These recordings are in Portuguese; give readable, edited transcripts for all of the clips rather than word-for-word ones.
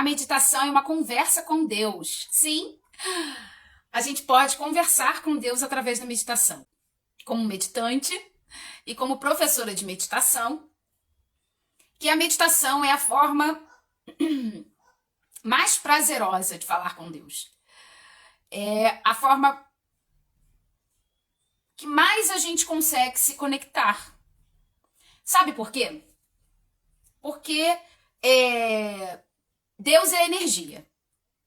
meditação é uma conversa com Deus. Sim, a gente pode conversar com Deus através da meditação. Como meditante e como professora de meditação, que a meditação é a forma mais prazerosa de falar com Deus. É a forma que mais a gente consegue se conectar. Sabe por quê? Porque Deus é energia,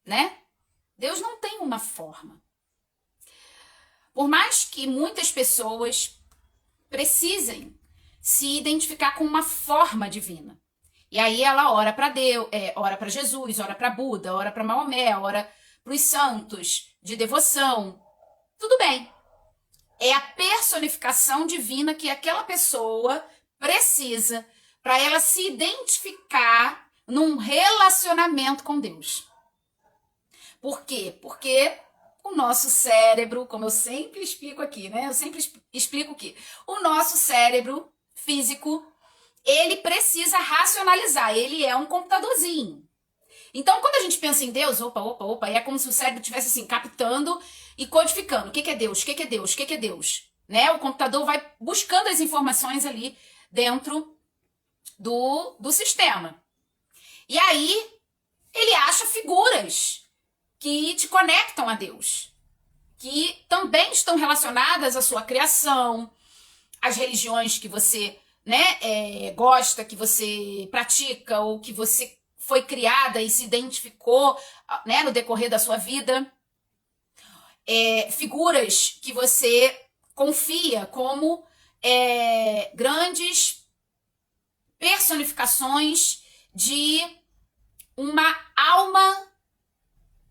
né? Deus não tem uma forma. Por mais que muitas pessoas precisem se identificar com uma forma divina. E aí ela ora para Deus, ora para Jesus, ora para Buda, ora para Maomé, ora para os santos de devoção. Tudo bem. É a personificação divina que aquela pessoa precisa para ela se identificar num relacionamento com Deus. Por quê? Porque o nosso cérebro, como eu sempre explico aqui, né? Eu sempre explico que o nosso cérebro físico, ele precisa racionalizar, ele é um computadorzinho. Então, quando a gente pensa em Deus, opa, é como se o cérebro estivesse assim, captando e codificando. O que é Deus? O que é Deus? O que é Deus? Né? O computador vai buscando as informações ali dentro do sistema. E aí, ele acha figuras que te conectam a Deus, que também estão relacionadas à sua criação, às religiões que você gosta, que você pratica, ou que você foi criada e se identificou no decorrer da sua vida. Figuras que você confia como grandes personificações de uma alma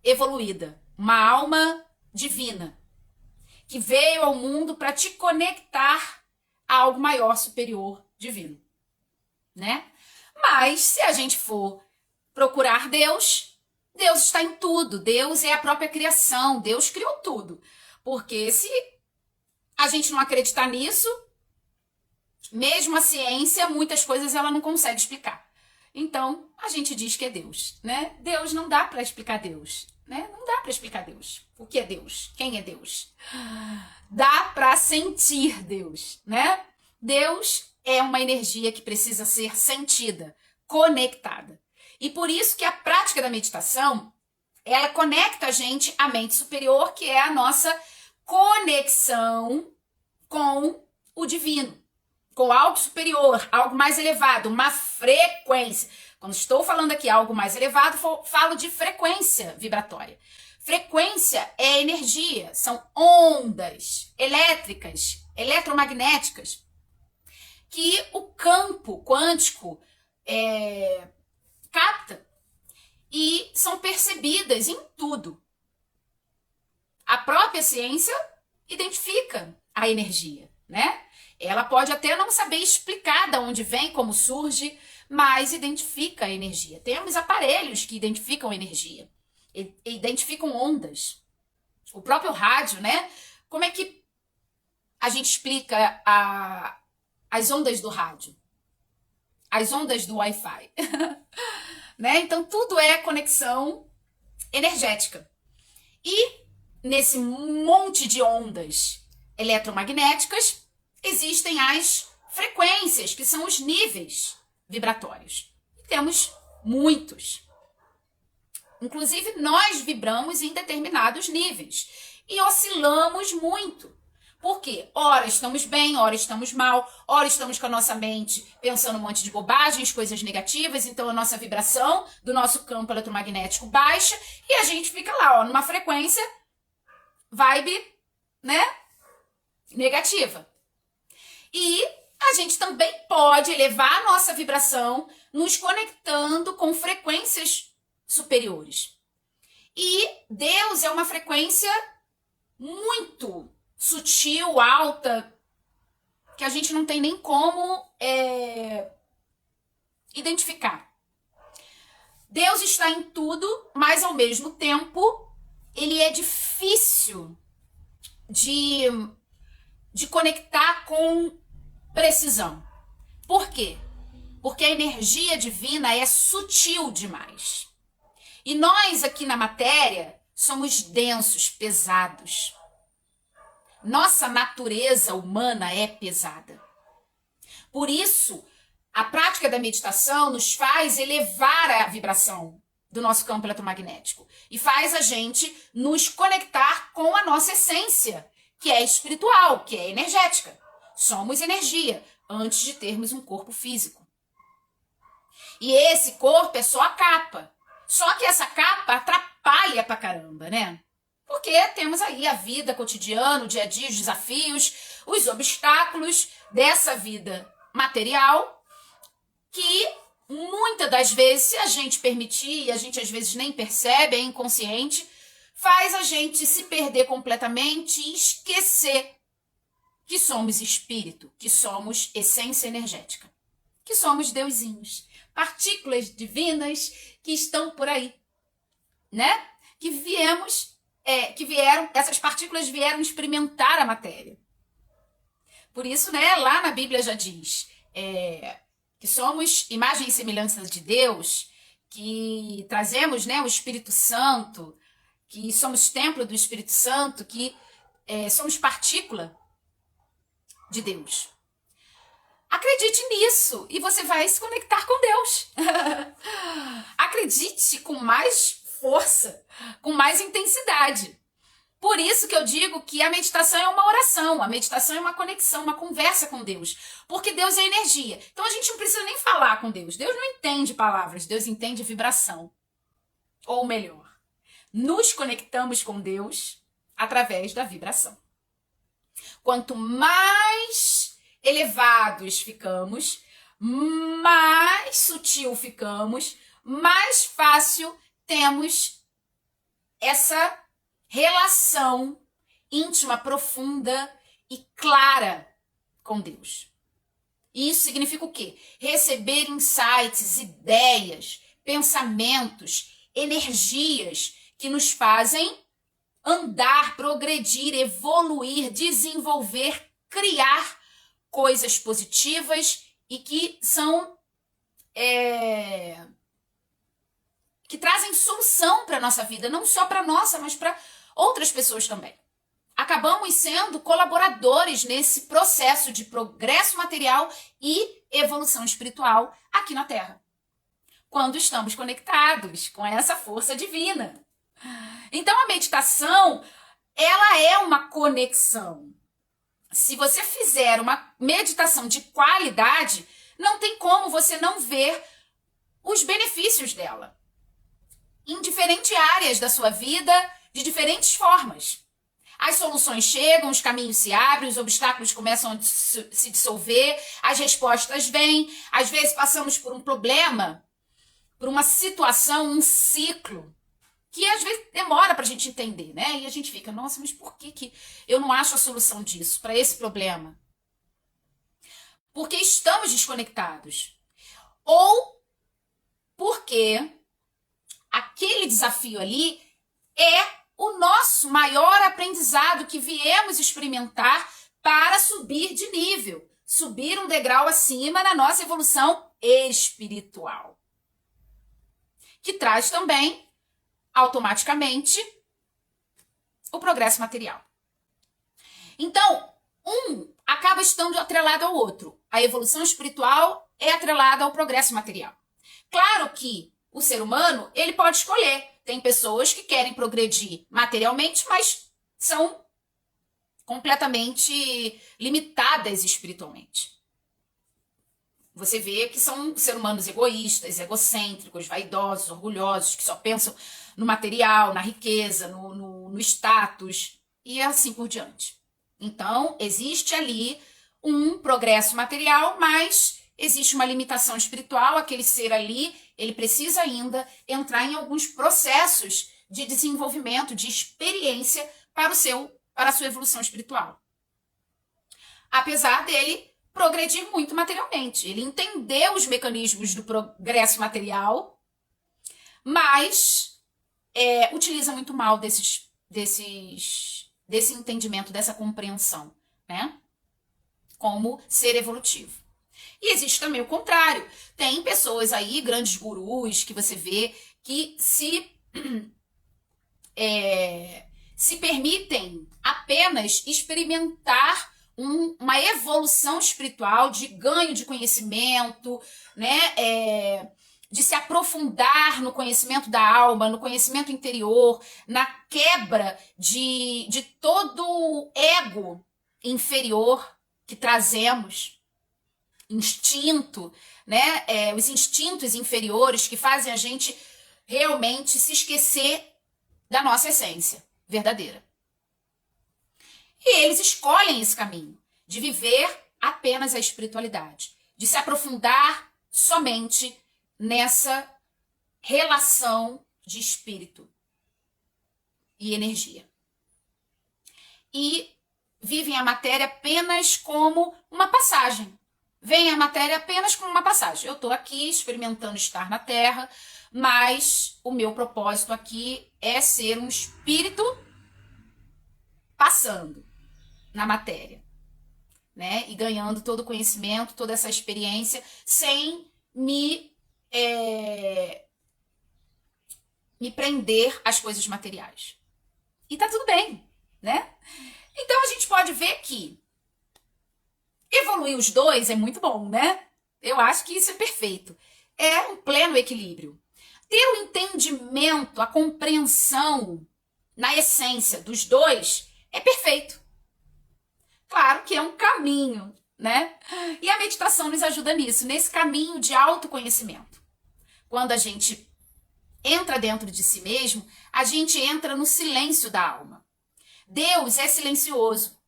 evoluída, uma alma divina, que veio ao mundo para te conectar a algo maior, superior, divino, né? Mas se a gente for procurar Deus, Deus está em tudo, Deus é a própria criação, Deus criou tudo. Porque se a gente não acreditar nisso, mesmo a ciência, muitas coisas ela não consegue explicar. Então, a gente diz que é Deus, né? Deus não dá para explicar Deus, né? Não dá para explicar Deus. O que é Deus? Quem é Deus? Dá para sentir Deus, né? Deus é uma energia que precisa ser sentida, conectada. E por isso que a prática da meditação, ela conecta a gente à mente superior, que é a nossa conexão com o divino, com algo superior, algo mais elevado, uma frequência. Quando estou falando aqui algo mais elevado, falo de frequência vibratória. Frequência é energia, são ondas elétricas, eletromagnéticas, que o campo quântico capta e são percebidas em tudo. A própria ciência identifica a energia, né? Ela pode até não saber explicar de onde vem, como surge, mas identifica a energia. Temos aparelhos que identificam energia, identificam ondas. O próprio rádio, né? Como é que a gente explica as ondas do rádio? As ondas do Wi-Fi. Né? Então, tudo é conexão energética. E nesse monte de ondas eletromagnéticas, existem as frequências, que são os níveis vibratórios. E temos muitos. Inclusive, nós vibramos em determinados níveis e oscilamos muito. Por quê? Ora estamos bem, ora estamos mal, ora estamos com a nossa mente pensando um monte de bobagens, coisas negativas, então a nossa vibração do nosso campo eletromagnético baixa e a gente fica lá, numa frequência vibe, né, negativa. E a gente também pode elevar a nossa vibração nos conectando com frequências superiores. E Deus é uma frequência muito sutil, alta, que a gente não tem nem como identificar. Deus está em tudo, mas ao mesmo tempo ele é difícil de conectar com precisão. Por quê? Porque a energia divina é sutil demais. E nós aqui na matéria somos densos, pesados. Nossa natureza humana é pesada. Por isso, a prática da meditação nos faz elevar a vibração do nosso campo eletromagnético e faz a gente nos conectar com a nossa essência, que é espiritual, que é energética. Somos energia antes de termos um corpo físico. E esse corpo é só a capa. Só que essa capa atrapalha pra caramba, né? Porque temos aí a vida cotidiana, o dia a dia, os desafios, os obstáculos dessa vida material que muitas das vezes, se a gente permitir, e a gente às vezes nem percebe, é inconsciente, faz a gente se perder completamente e esquecer que somos espírito, que somos essência energética, que somos deusinhos, partículas divinas que estão por aí, né? Essas partículas vieram experimentar a matéria. Por isso, né, lá na Bíblia já diz que somos imagem e semelhança de Deus, que trazemos, né, o Espírito Santo, que somos templo do Espírito Santo, que somos partícula de Deus. Acredite nisso e você vai se conectar com Deus. Acredite com mais força, com mais intensidade. Por isso que eu digo que a meditação é uma oração, a meditação é uma conexão, uma conversa com Deus, porque Deus é energia. Então a gente não precisa nem falar com Deus. Deus não entende palavras, Deus entende vibração. Ou melhor, nos conectamos com Deus através da vibração. Quanto mais elevados ficamos, mais sutil ficamos, mais fácil temos essa relação íntima, profunda e clara com Deus. Isso significa o quê? Receber insights, ideias, pensamentos, energias que nos fazem andar, progredir, evoluir, desenvolver, criar coisas positivas e que são que trazem solução para a nossa vida, não só para a nossa, mas para outras pessoas também. Acabamos sendo colaboradores nesse processo de progresso material e evolução espiritual aqui na Terra, quando estamos conectados com essa força divina. Então a meditação, ela é uma conexão. Se você fizer uma meditação de qualidade, não tem como você não ver os benefícios dela em diferentes áreas da sua vida, de diferentes formas. As soluções chegam, os caminhos se abrem, os obstáculos começam a se dissolver, as respostas vêm. Às vezes passamos por um problema, por uma situação, um ciclo, que às vezes demora para a gente entender, né? E a gente fica, nossa, mas por que eu não acho a solução disso, para esse problema? Porque estamos desconectados. Ou porque aquele desafio ali é o nosso maior aprendizado que viemos experimentar para subir de nível, subir um degrau acima na nossa evolução espiritual. Que traz também, automaticamente, o progresso material. Então, um acaba estando atrelado ao outro. A evolução espiritual é atrelada ao progresso material. Claro que o ser humano, ele pode escolher. Tem pessoas que querem progredir materialmente, mas são completamente limitadas espiritualmente. Você vê que são seres humanos egoístas, egocêntricos, vaidosos, orgulhosos, que só pensam no material, na riqueza, no status e assim por diante. Então, existe ali um progresso material, mas existe uma limitação espiritual. Aquele ser ali, ele precisa ainda entrar em alguns processos de desenvolvimento, de experiência para a sua evolução espiritual. Apesar dele progredir muito materialmente. Ele entendeu os mecanismos do progresso material, mas utiliza muito mal desse entendimento, dessa compreensão, né? Como ser evolutivo. E existe também o contrário. Tem pessoas aí, grandes gurus, que você vê que se permitem apenas experimentar uma evolução espiritual de ganho de conhecimento, né? De se aprofundar no conhecimento da alma, no conhecimento interior, na quebra de todo o ego inferior que trazemos, instinto, né? Os instintos inferiores que fazem a gente realmente se esquecer da nossa essência verdadeira. E eles escolhem esse caminho de viver apenas a espiritualidade, de se aprofundar somente nessa relação de espírito e energia. E vivem a matéria apenas como uma passagem. Veem a matéria apenas como uma passagem. Eu estou aqui experimentando estar na Terra, mas o meu propósito aqui é ser um espírito passando na matéria, né? E ganhando todo o conhecimento, toda essa experiência, sem me prender às coisas materiais. E tá tudo bem, né? Então a gente pode ver que evoluir os dois é muito bom, né? Eu acho que isso é perfeito. É um pleno equilíbrio. Ter o entendimento, a compreensão na essência dos dois é perfeito. Claro que é um caminho, né? E a meditação nos ajuda nisso, nesse caminho de autoconhecimento. Quando a gente entra dentro de si mesmo, a gente entra no silêncio da alma. Deus é silencioso.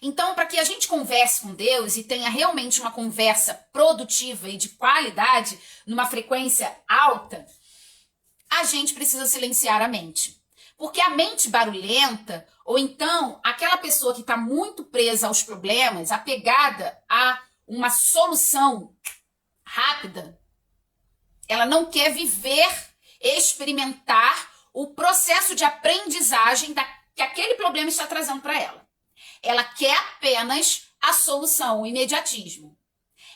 Então, para que a gente converse com Deus e tenha realmente uma conversa produtiva e de qualidade, numa frequência alta, a gente precisa silenciar a mente. Porque a mente barulhenta, ou então aquela pessoa que está muito presa aos problemas, apegada a uma solução rápida, ela não quer viver, experimentar o processo de aprendizagem que aquele problema está trazendo para ela. Ela quer apenas a solução, o imediatismo.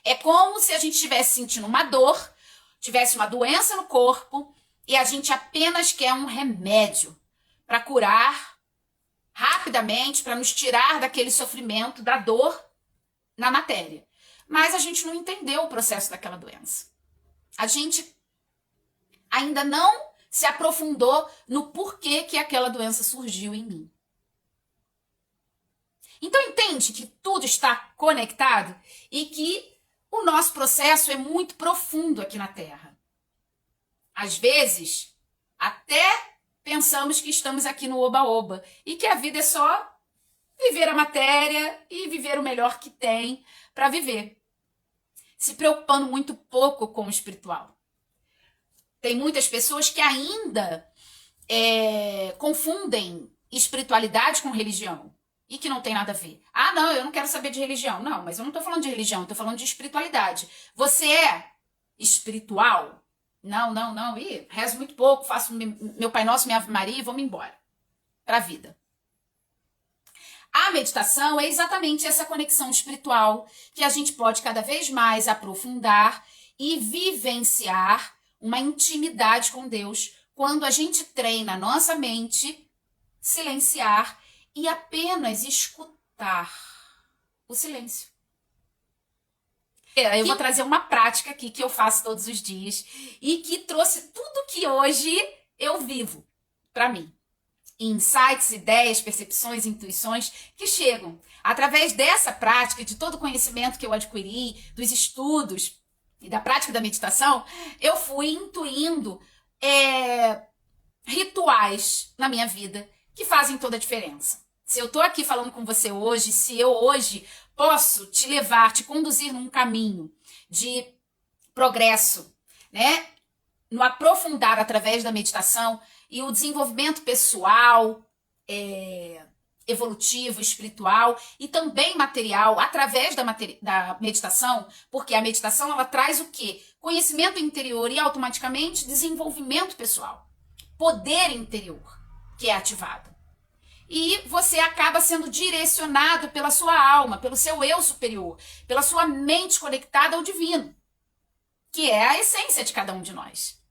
É como se a gente estivesse sentindo uma dor, tivesse uma doença no corpo e a gente apenas quer um remédio para curar rapidamente, para nos tirar daquele sofrimento, da dor na matéria. Mas a gente não entendeu o processo daquela doença. A gente ainda não se aprofundou no porquê que aquela doença surgiu em mim. Então entende que tudo está conectado e que o nosso processo é muito profundo aqui na Terra. Às vezes, até pensamos que estamos aqui no oba-oba e que a vida é só viver a matéria e viver o melhor que tem para viver, se preocupando muito pouco com o espiritual. Tem muitas pessoas que ainda confundem espiritualidade com religião. E que não tem nada a ver. Ah, não, eu não quero saber de religião. Não, mas eu não estou falando de religião, eu estou falando de espiritualidade. Você é espiritual? Não. Ih, rezo muito pouco, faço meu Pai Nosso, minha Ave Maria e vou-me embora para a vida. A meditação é exatamente essa conexão espiritual que a gente pode cada vez mais aprofundar e vivenciar uma intimidade com Deus quando a gente treina a nossa mente, silenciar e apenas escutar o silêncio. Eu vou trazer uma prática aqui que eu faço todos os dias e que trouxe tudo que hoje eu vivo para mim. Insights, ideias, percepções, intuições que chegam. Através dessa prática, de todo o conhecimento que eu adquiri, dos estudos e da prática da meditação, eu fui intuindo rituais na minha vida que fazem toda a diferença. Se eu tô aqui falando com você hoje, se eu hoje posso te levar, te conduzir num caminho de progresso, né? No aprofundar através da meditação e o desenvolvimento pessoal, evolutivo, espiritual e também material através da meditação, porque a meditação ela traz o quê? Conhecimento interior e automaticamente desenvolvimento pessoal, poder interior que é ativado. E você acaba sendo direcionado pela sua alma, pelo seu eu superior, pela sua mente conectada ao divino, que é a essência de cada um de nós.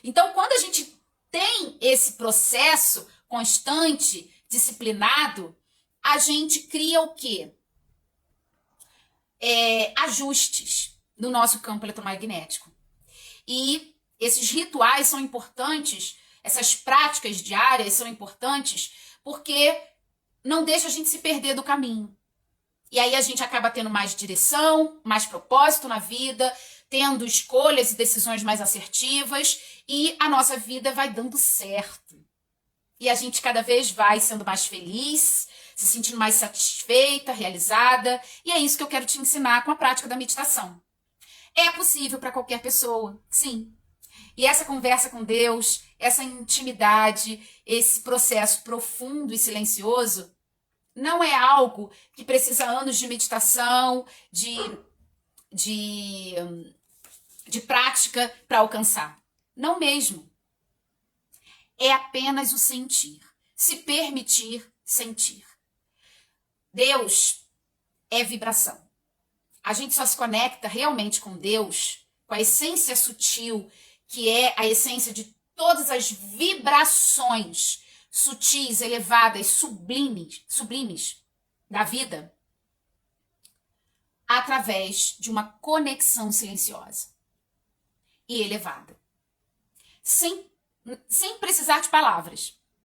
Então, quando a gente tem esse processo constante, disciplinado, a gente cria o quê? Ajustes no nosso campo eletromagnético. E esses rituais são importantes, essas práticas diárias são importantes porque não deixa a gente se perder do caminho. E aí a gente acaba tendo mais direção, mais propósito na vida, tendo escolhas e decisões mais assertivas e a nossa vida vai dando certo. E a gente cada vez vai sendo mais feliz, se sentindo mais satisfeita, realizada. E é isso que eu quero te ensinar com a prática da meditação. É possível para qualquer pessoa, sim. E essa conversa com Deus, essa intimidade, esse processo profundo e silencioso, não é algo que precisa anos de meditação, de prática para alcançar. Não mesmo. É apenas o sentir. Se permitir sentir. Deus é vibração. A gente só se conecta realmente com Deus, com a essência sutil, que é a essência de todas as vibrações sutis, elevadas, sublimes da vida, através de uma conexão silenciosa e elevada. Sem precisar de palavras.